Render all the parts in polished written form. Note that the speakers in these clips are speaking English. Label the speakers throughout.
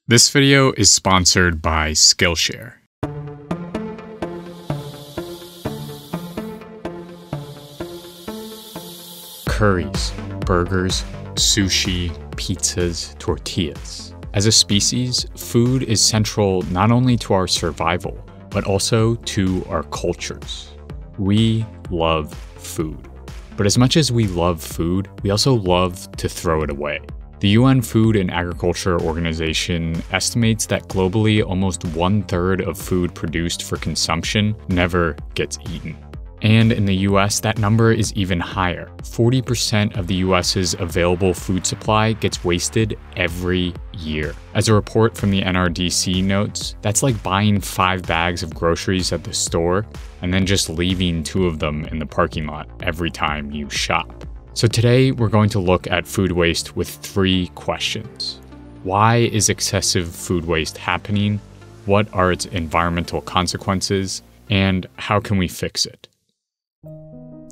Speaker 1: This video is sponsored by Skillshare. Curries, burgers, sushi, pizzas, tortillas. As a species, food is central not only to our survival, but also to our cultures. We love food. But as much as we love food, we also love to throw it away. The UN Food and Agriculture Organization estimates that globally almost 1/3 of food produced for consumption never gets eaten. And in the US, that number is even higher. 40% of the US's available food supply gets wasted every year. As a report from the NRDC notes, that's like buying 5 bags of groceries at the store and then just leaving 2 of them in the parking lot every time you shop. So today we're going to look at food waste with 3 questions. Why is excessive food waste happening? What are its environmental consequences? And how can we fix it?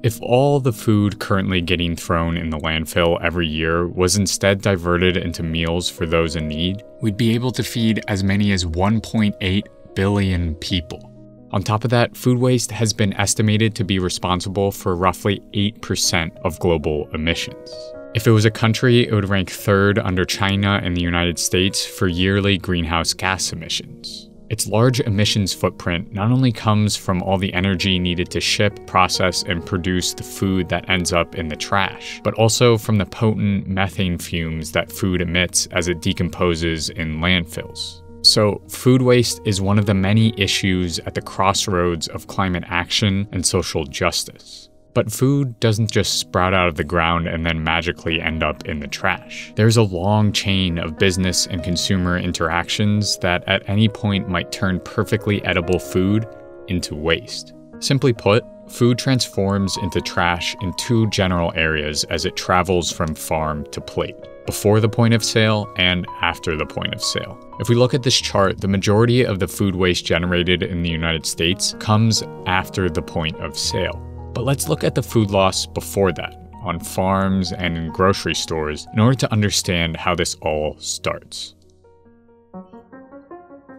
Speaker 1: If all the food currently getting thrown in the landfill every year was instead diverted into meals for those in need, we'd be able to feed as many as 1.8 billion people. On top of that, food waste has been estimated to be responsible for roughly 8% of global emissions. If it was a country, it would rank 3rd under China and the United States for yearly greenhouse gas emissions. Its large emissions footprint not only comes from all the energy needed to ship, process, and produce the food that ends up in the trash, but also from the potent methane fumes that food emits as it decomposes in landfills. So, food waste is one of the many issues at the crossroads of climate action and social justice. But food doesn't just sprout out of the ground and then magically end up in the trash. There's a long chain of business and consumer interactions that at any point might turn perfectly edible food into waste. Simply put, food transforms into trash in 2 general areas as it travels from farm to plate, before the point of sale and after the point of sale. If we look at this chart, the majority of the food waste generated in the United States comes after the point of sale. But let's look at the food loss before that, on farms and in grocery stores, in order to understand how this all starts.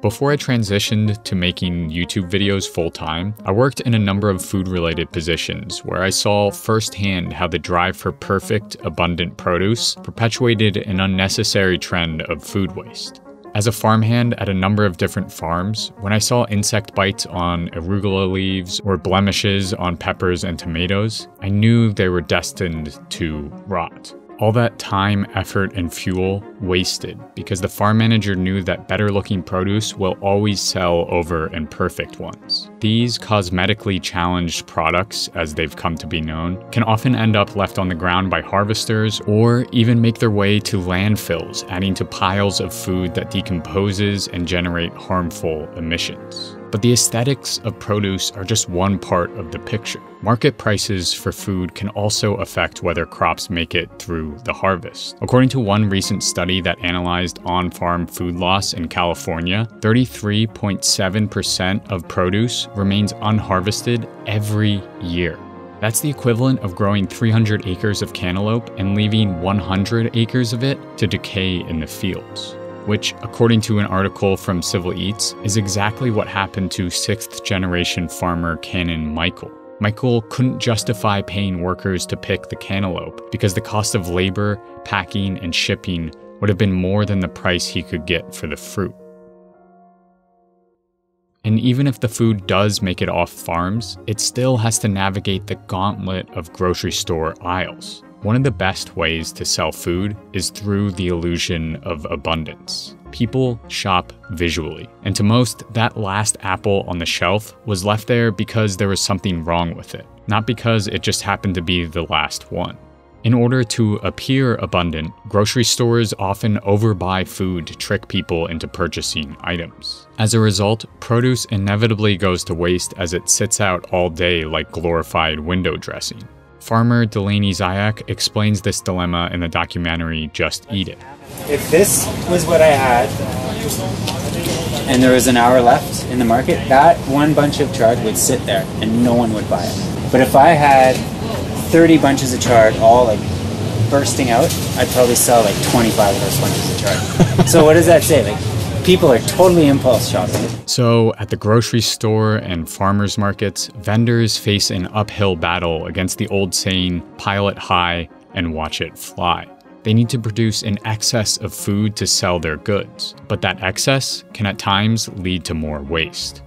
Speaker 1: Before I transitioned to making YouTube videos full-time, I worked in a number of food-related positions where I saw firsthand how the drive for perfect, abundant produce perpetuated an unnecessary trend of food waste. As a farmhand at a number of different farms, when I saw insect bites on arugula leaves or blemishes on peppers and tomatoes, I knew they were destined to rot. All that time, effort, and fuel wasted because the farm manager knew that better-looking produce will always sell over imperfect ones. These cosmetically challenged products, as they've come to be known, can often end up left on the ground by harvesters or even make their way to landfills, adding to piles of food that decomposes and generate harmful emissions. But the aesthetics of produce are just one part of the picture. Market prices for food can also affect whether crops make it through the harvest. According to one recent study that analyzed on-farm food loss in California, 33.7% of produce remains unharvested every year. That's the equivalent of growing 300 acres of cantaloupe and leaving 100 acres of it to decay in the fields, which, according to an article from Civil Eats, is exactly what happened to 6th-generation farmer Canon Michael. Michael couldn't justify paying workers to pick the cantaloupe because the cost of labor, packing, and shipping would have been more than the price he could get for the fruit. And even if the food does make it off farms, it still has to navigate the gauntlet of grocery store aisles. One of the best ways to sell food is through the illusion of abundance. People shop visually, and to most, that last apple on the shelf was left there because there was something wrong with it, not because it just happened to be the last one. In order to appear abundant, grocery stores often overbuy food to trick people into purchasing items. As a result, produce inevitably goes to waste as it sits out all day like glorified window dressing. Farmer Delaney Zayak explains this dilemma in the documentary Just Eat It.
Speaker 2: If this was what I had, and there was an hour left in the market, that one bunch of chard would sit there and no one would buy it. But if I had 30 bunches of chard all like bursting out, I'd probably sell like 25 of those bunches of chard. So what does that say? Like People are totally impulse shopping.
Speaker 1: So at the grocery store and farmers markets, vendors face an uphill battle against the old saying, pile it high and watch it fly. They need to produce an excess of food to sell their goods, but that excess can at times lead to more waste.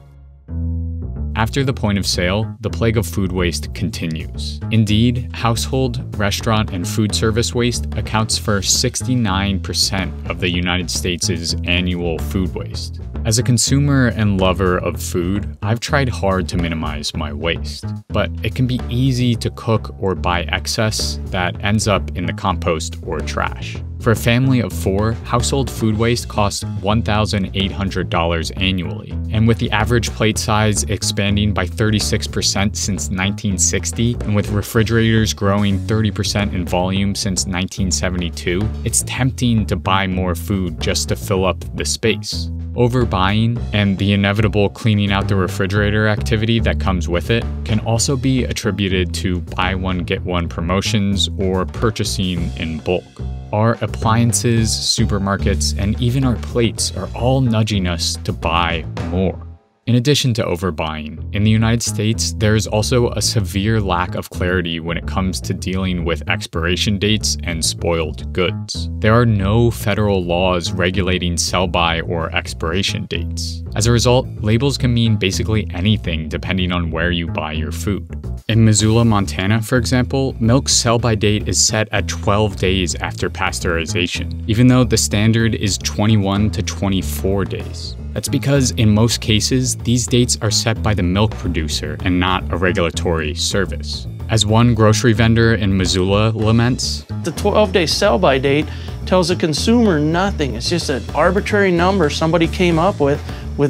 Speaker 1: After the point of sale, the plague of food waste continues. Indeed, household, restaurant, and food service waste accounts for 69% of the United States' annual food waste. As a consumer and lover of food, I've tried hard to minimize my waste, but it can be easy to cook or buy excess that ends up in the compost or trash. For a family of 4, household food waste costs $1,800 annually, and with the average plate size expanding by 36% since 1960, and with refrigerators growing 30% in volume since 1972, it's tempting to buy more food just to fill up the space. Overbuying and the inevitable cleaning out the refrigerator activity that comes with it can also be attributed to buy one get one promotions or purchasing in bulk. Our appliances, supermarkets, and even our plates are all nudging us to buy more. In addition to overbuying, in the United States, there is also a severe lack of clarity when it comes to dealing with expiration dates and spoiled goods. There are no federal laws regulating sell-by or expiration dates. As a result, labels can mean basically anything depending on where you buy your food. In Missoula, Montana, for example, milk's sell-by date is set at 12 days after pasteurization, even though the standard is 21 to 24 days. That's because in most cases, these dates are set by the milk producer and not a regulatory service. As one grocery vendor in Missoula laments,
Speaker 3: the 12-day sell-by date tells the consumer nothing. It's just an arbitrary number somebody came up with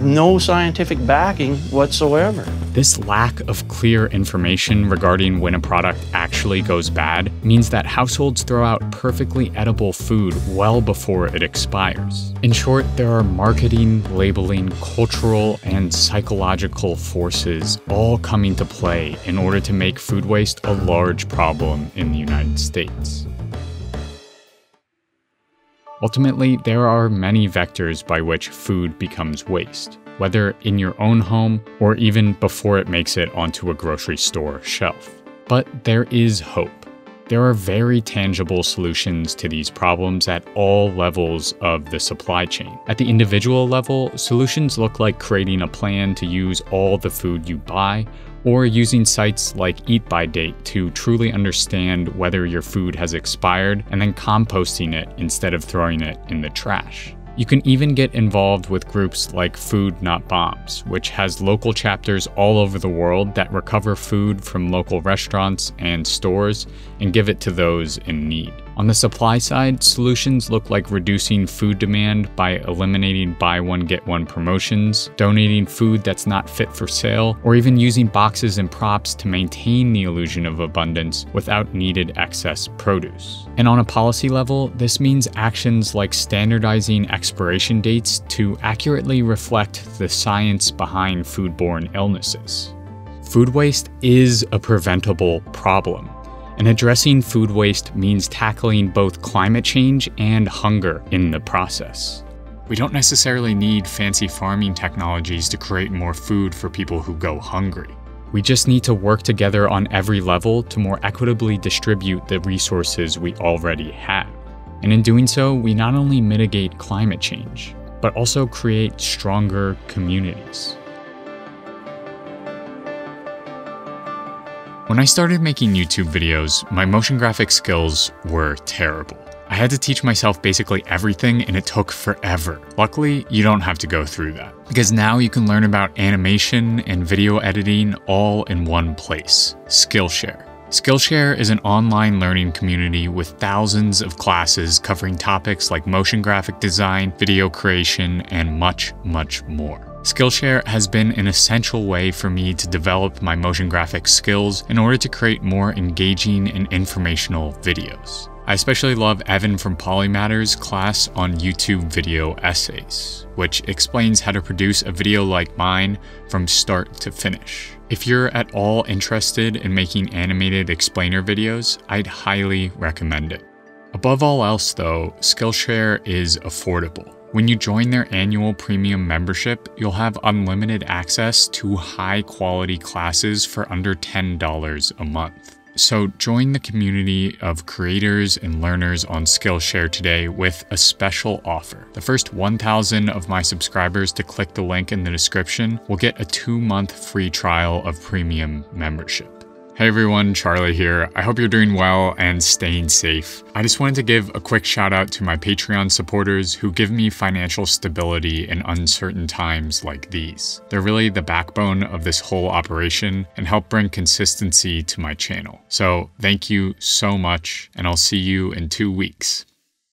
Speaker 3: no scientific backing whatsoever.
Speaker 1: This lack of clear information regarding when a product actually goes bad means that households throw out perfectly edible food well before it expires. In short, there are marketing, labeling, cultural, and psychological forces all coming to play in order to make food waste a large problem in the United States. Ultimately, there are many vectors by which food becomes waste, whether in your own home or even before it makes it onto a grocery store shelf. But there is hope. There are very tangible solutions to these problems at all levels of the supply chain. At the individual level, solutions look like creating a plan to use all the food you buy, or using sites like Eat By Date to truly understand whether your food has expired and then composting it instead of throwing it in the trash. You can even get involved with groups like Food Not Bombs, which has local chapters all over the world that recover food from local restaurants and stores and give it to those in need. On the supply side, solutions look like reducing food demand by eliminating buy one get one promotions, donating food that's not fit for sale, or even using boxes and props to maintain the illusion of abundance without needed excess produce. And on a policy level, this means actions like standardizing expiration dates to accurately reflect the science behind foodborne illnesses. Food waste is a preventable problem. And addressing food waste means tackling both climate change and hunger in the process. We don't necessarily need fancy farming technologies to create more food for people who go hungry. We just need to work together on every level to more equitably distribute the resources we already have. And in doing so, we not only mitigate climate change, but also create stronger communities. When I started making YouTube videos, my motion graphic skills were terrible. I had to teach myself basically everything and it took forever. Luckily, you don't have to go through that, because now you can learn about animation and video editing all in one place, Skillshare. Skillshare is an online learning community with thousands of classes covering topics like motion graphic design, video creation, and much, much more. Skillshare has been an essential way for me to develop my motion graphic skills in order to create more engaging and informational videos. I especially love Evan from Polymatter's class on YouTube video essays, which explains how to produce a video like mine from start to finish. If you're at all interested in making animated explainer videos, I'd highly recommend it. Above all else though, Skillshare is affordable. When you join their annual premium membership, you'll have unlimited access to high-quality classes for under $10 a month. So join the community of creators and learners on Skillshare today with a special offer. The first 1,000 of my subscribers to click the link in the description will get a 2-month free trial of premium membership. Hey everyone, Charlie here. I hope you're doing well and staying safe. I just wanted to give a quick shout out to my Patreon supporters who give me financial stability in uncertain times like these. They're really the backbone of this whole operation and help bring consistency to my channel. So thank you so much, and I'll see you in 2 weeks.